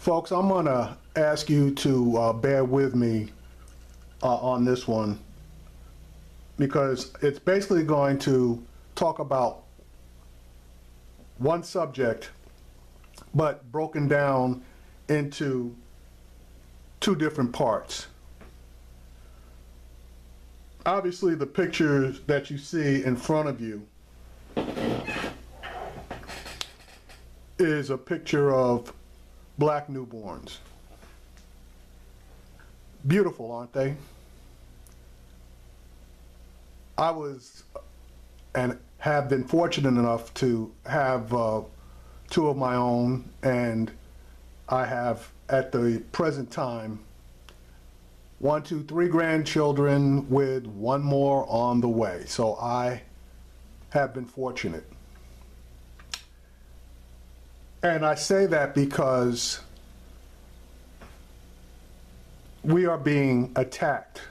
Folks, I'm going to ask you to bear with me on this one, because it's basically going to talk about one subject but broken down into two different parts. Obviously, the picture that you see in front of you is a picture of black newborns. Beautiful, aren't they? I was and have been fortunate enough to have two of my own, and I have at the present time 1, 2, 3 grandchildren with one more on the way. So I have been fortunate. And I say that because we are being attacked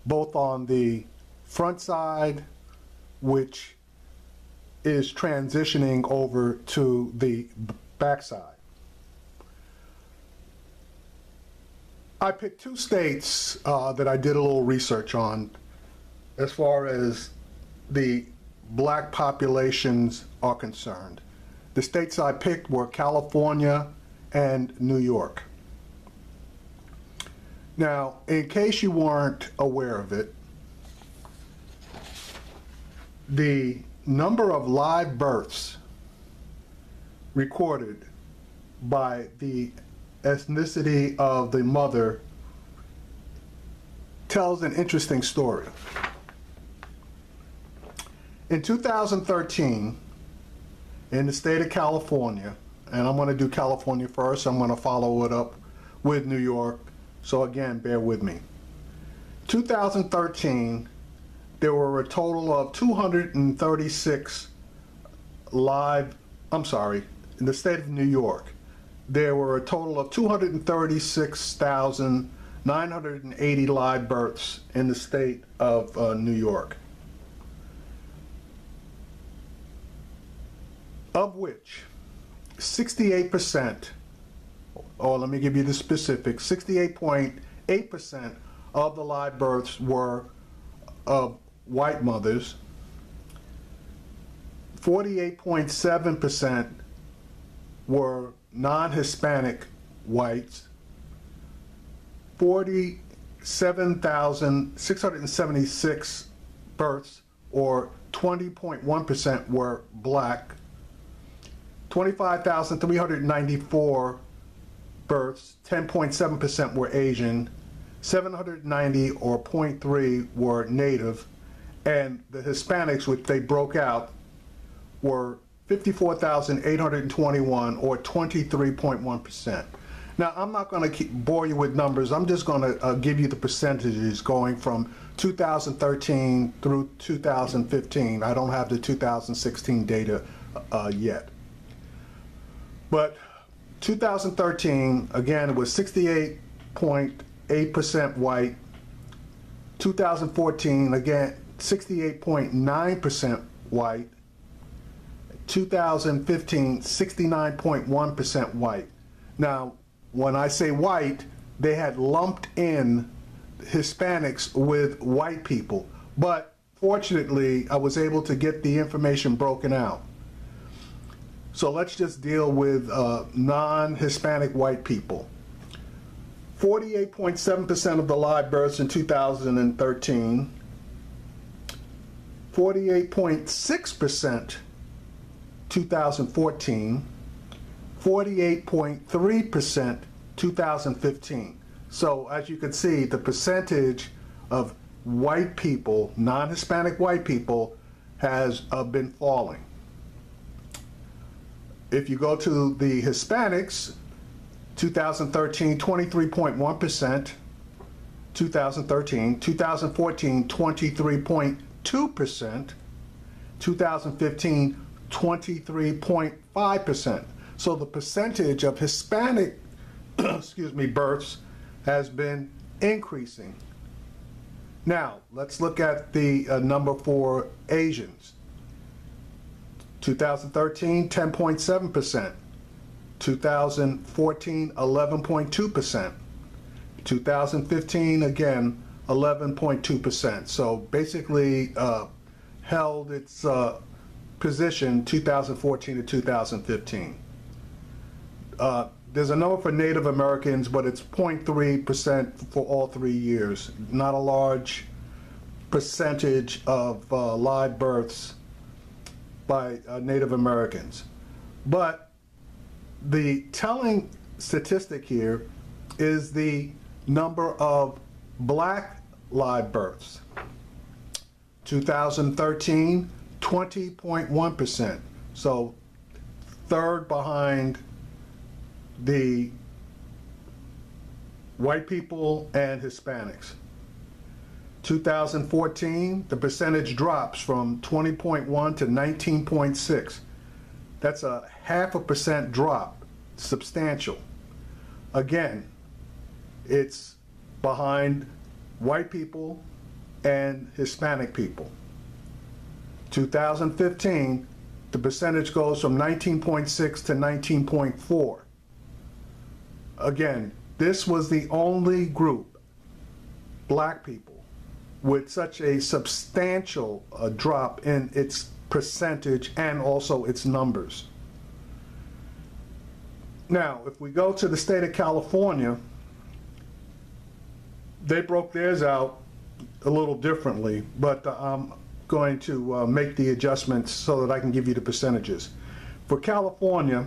both on the front side, which is transitioning over to the backside. I picked 2 states that I did a little research on as far as the black populations are concerned. The states I picked were California and New York. Now, in case you weren't aware of it, the number of live births recorded by the ethnicity of the mother tells an interesting story. In 2013, in the state of California, and I'm going to do California first, I'm going to follow it up with New York, so again, bear with me. 2013, there were a total of 236 in the state of New York, there were a total of 236,980 live births in the state of New York, of which 68%, or let me give you the specifics, 68.8% of the live births were of white mothers, 48.7% were non-Hispanic whites, 47,676 births, or 20.1%, were black, 25,394 births, 10.7% were Asian, 790 or 0.3 were Native, and the Hispanics, which they broke out, were 54,821 or 23.1%. Now, I'm not going to bore you with numbers. I'm just going to give you the percentages going from 2013 through 2015. I don't have the 2016 data yet. But 2013, again, it was 68.8% white. 2014, again, 68.9% white. 2015, 69.1% white. Now, when I say white, they had lumped in Hispanics with white people. But fortunately, I was able to get the information broken out. So let's just deal with non-Hispanic white people. 48.7% of the live births in 2013, 48.6% 2014, 48.3% 2015. So as you can see, the percentage of white people, non-Hispanic white people, has been falling. If you go to the Hispanics, 2013, 23.1%, 2013, 2014, 23.2%, 2015, 23.5%. So the percentage of Hispanic births has been increasing. Now, let's look at the number for Asians. 2013, 10.7%. 2014, 11.2%. 2015, again, 11.2%. So basically held its position 2014 to 2015. There's a number for Native Americans, but it's 0.3% for all 3 years. Not a large percentage of live births by Native Americans. But the telling statistic here is the number of black live births. 2013, 20.1%. So third behind the white people and Hispanics. 2014, the percentage drops from 20.1 to 19.6. That's a 0.5% drop, substantial. Again, it's behind white people and Hispanic people. 2015, the percentage goes from 19.6 to 19.4. Again, this was the only group, black people, with such a substantial drop in its percentage and also its numbers. Now, if we go to the state of California, they broke theirs out a little differently, but I'm going to make the adjustments so that I can give you the percentages. For California,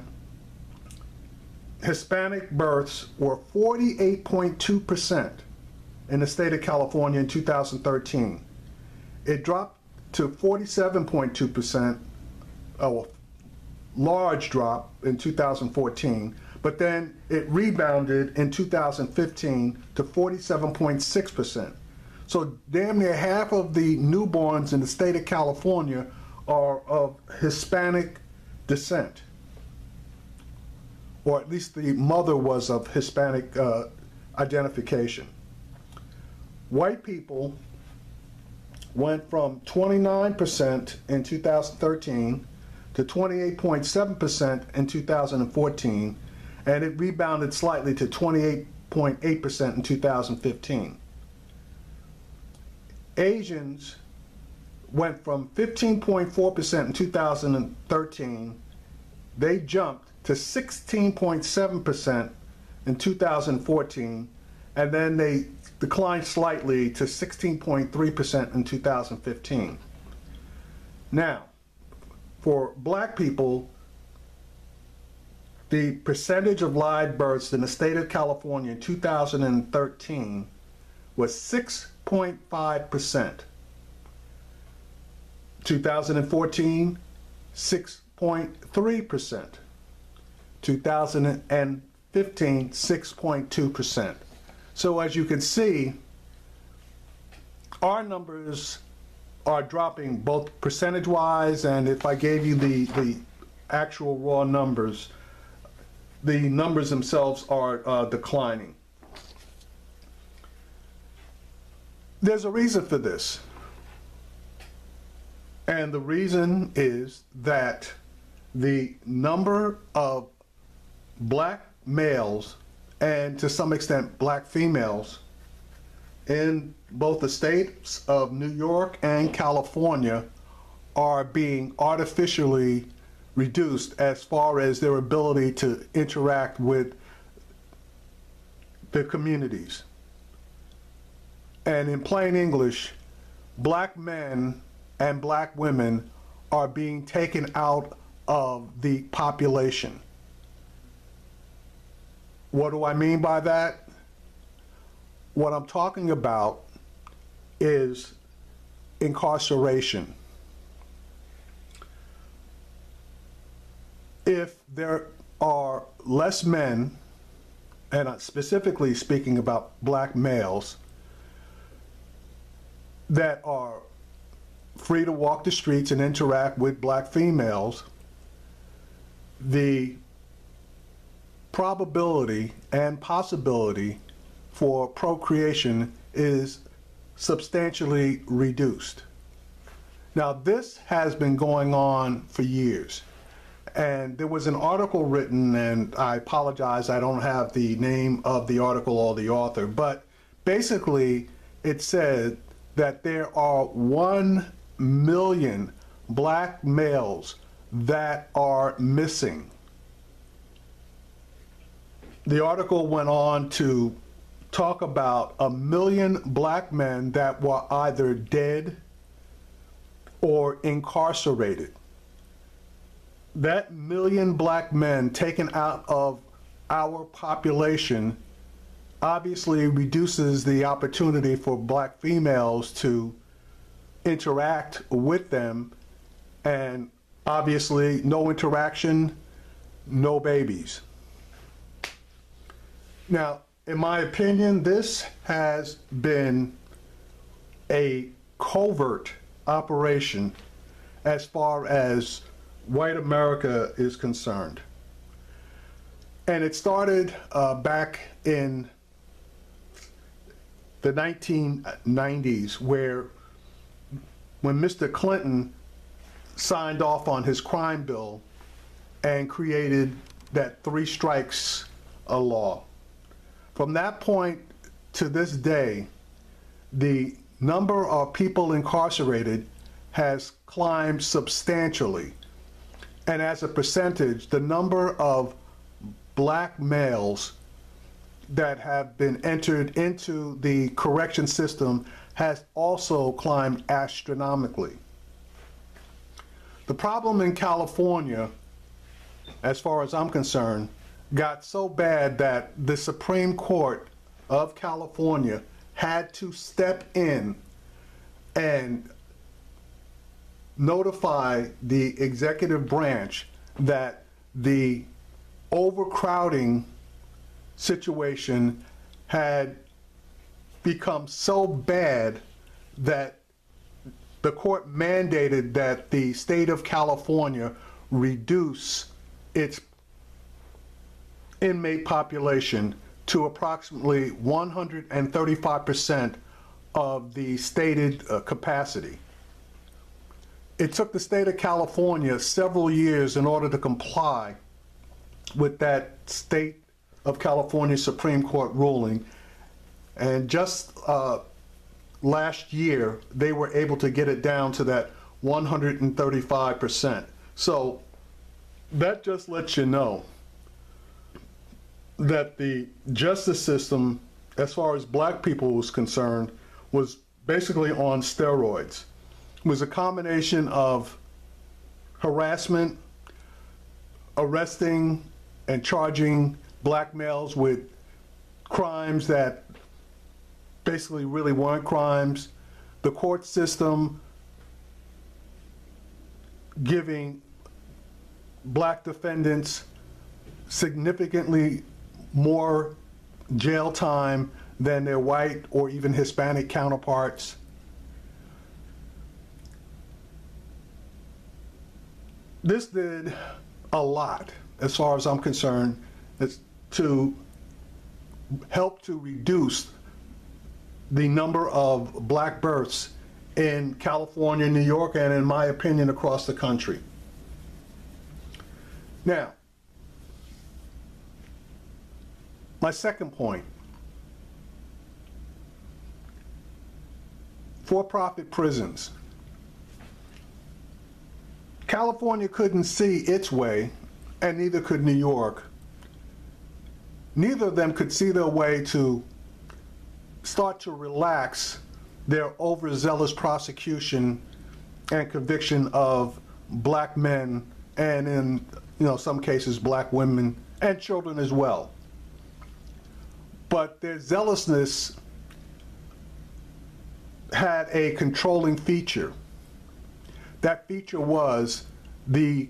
Hispanic births were 48.2% in the state of California in 2013. It dropped to 47.2%, a large drop in 2014, but then it rebounded in 2015 to 47.6%. So damn near half of the newborns in the state of California are of Hispanic descent, or at least the mother was of Hispanic identification. White people went from 29% in 2013 to 28.7% in 2014, and it rebounded slightly to 28.8% in 2015. Asians went from 15.4% in 2013, they jumped to 16.7% in 2014, and then they declined slightly to 16.3% in 2015. Now, for black people, the percentage of live births in the state of California in 2013 was 6.5%. 2014, 6.3%. 2015, 6.2%. So as you can see, our numbers are dropping both percentage-wise, and if I gave you the actual raw numbers, the numbers themselves are declining. There's a reason for this. And the reason is that the number of black males and to some extent black females in both the states of New York and California are being artificially reduced as far as their ability to interact with the communities. And in plain English, black men and black women are being taken out of the population. What do I mean by that? What I'm talking about is incarceration. If there are less men, and I'm specifically speaking about black males, that are free to walk the streets and interact with black females, the probability and possibility for procreation is substantially reduced. Now, this has been going on for years, And there was an article written, and I apologize, I don't have the name of the article or the author, but basically it said that there are 1 million black males that are missing. The article went on to talk about 1 million black men that were either dead or incarcerated. That 1 million black men taken out of our population obviously reduces the opportunity for black females to interact with them, and obviously no interaction, no babies. Now, in my opinion, this has been a covert operation as far as white America is concerned. And it started back in the 1990s, when Mr. Clinton signed off on his crime bill and created that 3 strikes law. From that point to this day, the number of people incarcerated has climbed substantially. And as a percentage, the number of black males that have been entered into the correction system has also climbed astronomically. The problem in California, as far as I'm concerned, got so bad that the Supreme Court of California had to step in and notify the executive branch that the overcrowding situation had become so bad that the court mandated that the state of California reduce its inmate population to approximately 135% of the stated capacity. It took the state of California several years in order to comply with that state of California Supreme Court ruling, and just last year they were able to get it down to that 135%. So that just lets you know that the justice system, as far as black people was concerned, was basically on steroids. It was a combination of harassment, arresting and charging black males with crimes that basically really weren't crimes, the court system giving black defendants significantly more jail time than their white or even Hispanic counterparts. This did a lot, as far as I'm concerned, to help to reduce the number of black births in California, New York, and in my opinion, across the country. Now, my second point, for-profit prisons. California couldn't see its way, and neither could New York. Neither of them could see their way to start to relax their overzealous prosecution and conviction of black men, and in some cases black women and children as well. But their zealousness had a controlling feature. That feature was the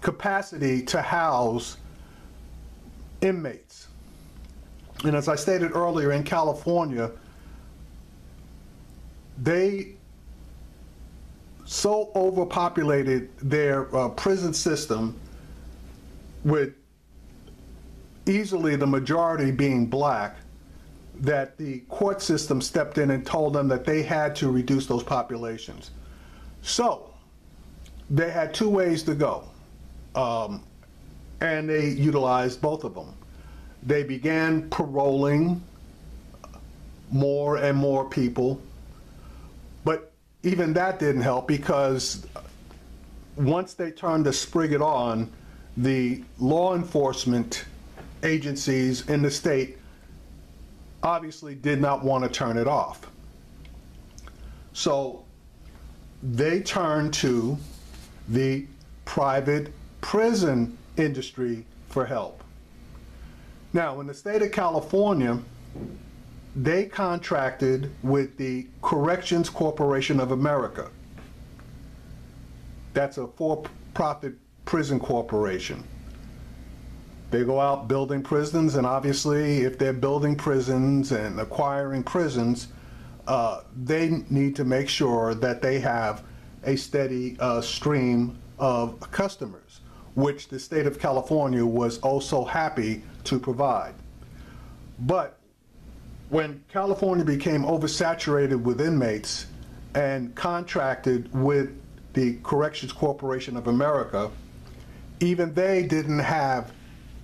capacity to house inmates. And as I stated earlier, in California, they so overpopulated their prison system, with easily the majority being black, that the court system stepped in and told them that they had to reduce those populations. So they had two ways to go, and they utilized both of them. They began paroling more and more people, but even that didn't help, because once they turned the spigot on, the law enforcement agencies in the state obviously did not want to turn it off. So they turned to the private prison industry for help. Now, in the state of California, they contracted with the Corrections Corporation of America. That's a for-profit prison corporation. They go out building prisons, and obviously if they're building prisons and acquiring prisons, they need to make sure that they have a steady stream of customers, which the state of California was oh so happy to provide. But when California became oversaturated with inmates and contracted with the Corrections Corporation of America, even they didn't have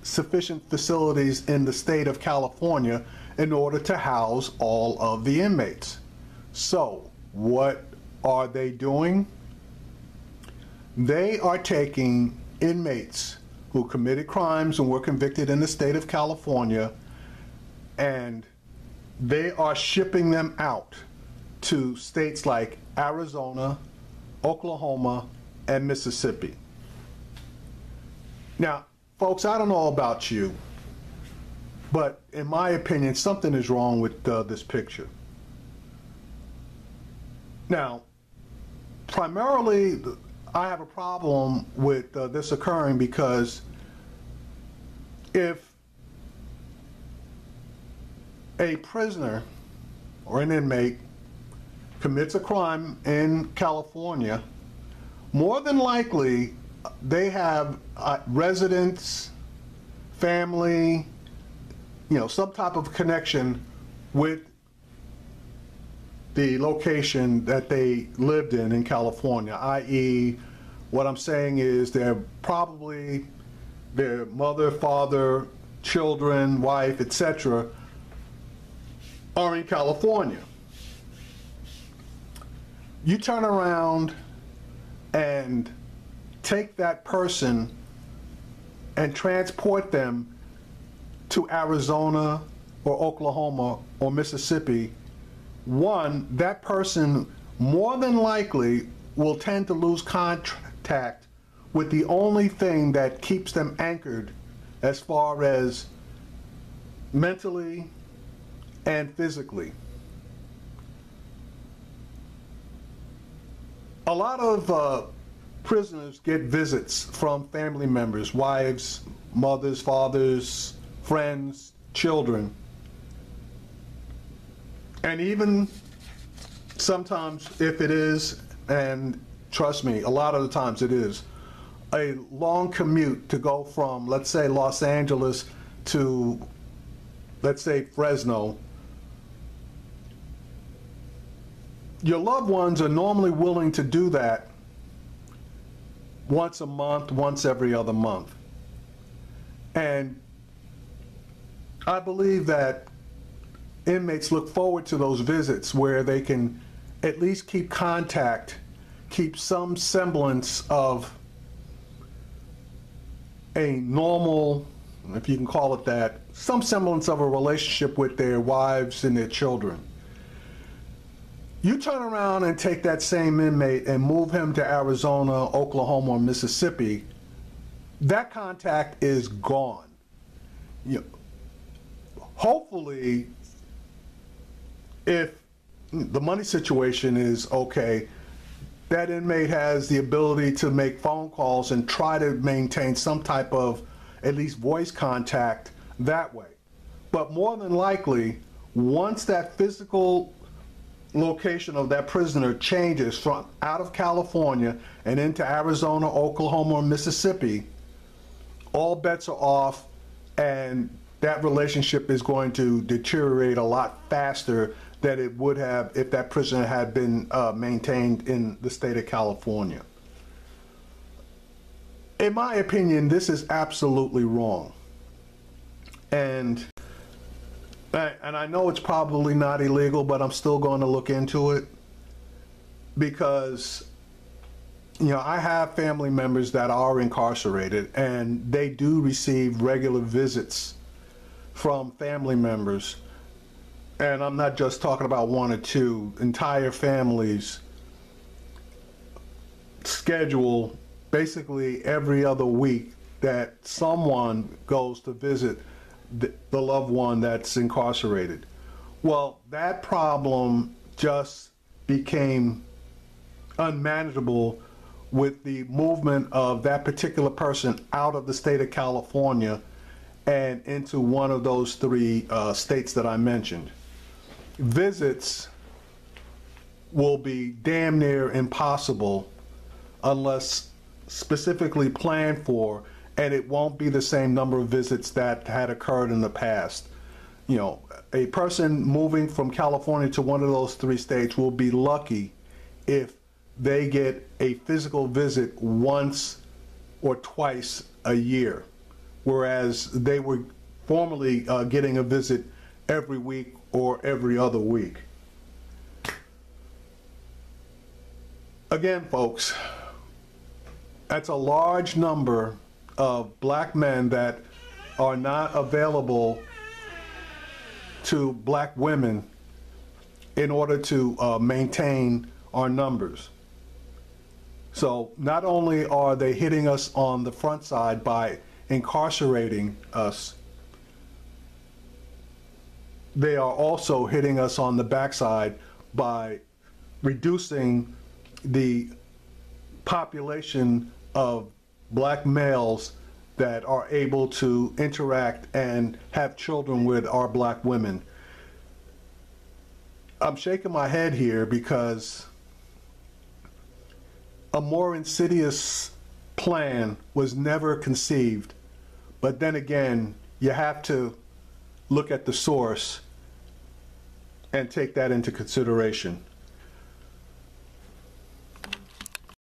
sufficient facilities in the state of California in order to house all of the inmates. So what are they doing? They are taking inmates who committed crimes and were convicted in the state of California, and they are shipping them out to states like Arizona, Oklahoma, and Mississippi. Now, folks, I don't know about you, but in my opinion, something is wrong with this picture. Now, primarily, I have a problem with this occurring because if a prisoner or an inmate commits a crime in California, more than likely they have residents, family, some type of connection with the location that they lived in California, i.e., what I'm saying is they're probably their mother, father, children, wife, etc. are in California. You turn around and take that person and transport them to Arizona or Oklahoma or Mississippi. One, that person more than likely will tend to lose contact with the only thing that keeps them anchored as far as mentally and physically. A lot of prisoners get visits from family members, wives, mothers, fathers, friends, children. And even sometimes if it is, and trust me, a lot of the times it is, a long commute to go from, let's say, Los Angeles to, let's say, Fresno, your loved ones are normally willing to do that once a month, once every other month. And I believe that inmates look forward to those visits where they can at least keep contact, keep some semblance of a normal, if you can call it that, some semblance of a relationship with their wives and their children. You turn around and take that same inmate and move him to Arizona, Oklahoma, or Mississippi, that contact is gone. Hopefully, if the money situation is okay, that inmate has the ability to make phone calls and try to maintain some type of at least voice contact that way. But more than likely, once that physical location of that prisoner changes from out of California and into Arizona, Oklahoma, or Mississippi, all bets are off, and that relationship is going to deteriorate a lot faster than it would have if that prisoner had been maintained in the state of California. In my opinion, this is absolutely wrong. And I know it's probably not illegal, but I'm still going to look into it because, you know, I have family members that are incarcerated and they do receive regular visits from family members. And I'm not just talking about one or two. Entire families schedule basically every other week that someone goes to visit the loved one that's incarcerated. Well, that problem just became unmanageable with the movement of that particular person out of the state of California and into one of those three states that I mentioned. Visits will be damn near impossible unless specifically planned for, and it won't be the same number of visits that had occurred in the past. You know, a person moving from California to one of those three states will be lucky if they get a physical visit once or twice a year, whereas they were formerly getting a visit every week or every other week. Again, folks, that's a large number of black men that are not available to black women in order to maintain our numbers. So not only are they hitting us on the front side by incarcerating us, they are also hitting us on the backside by reducing the population of black males that are able to interact and have children with our black women. I'm shaking my head here because a more insidious plan was never conceived. But then again, you have to look at the source and take that into consideration.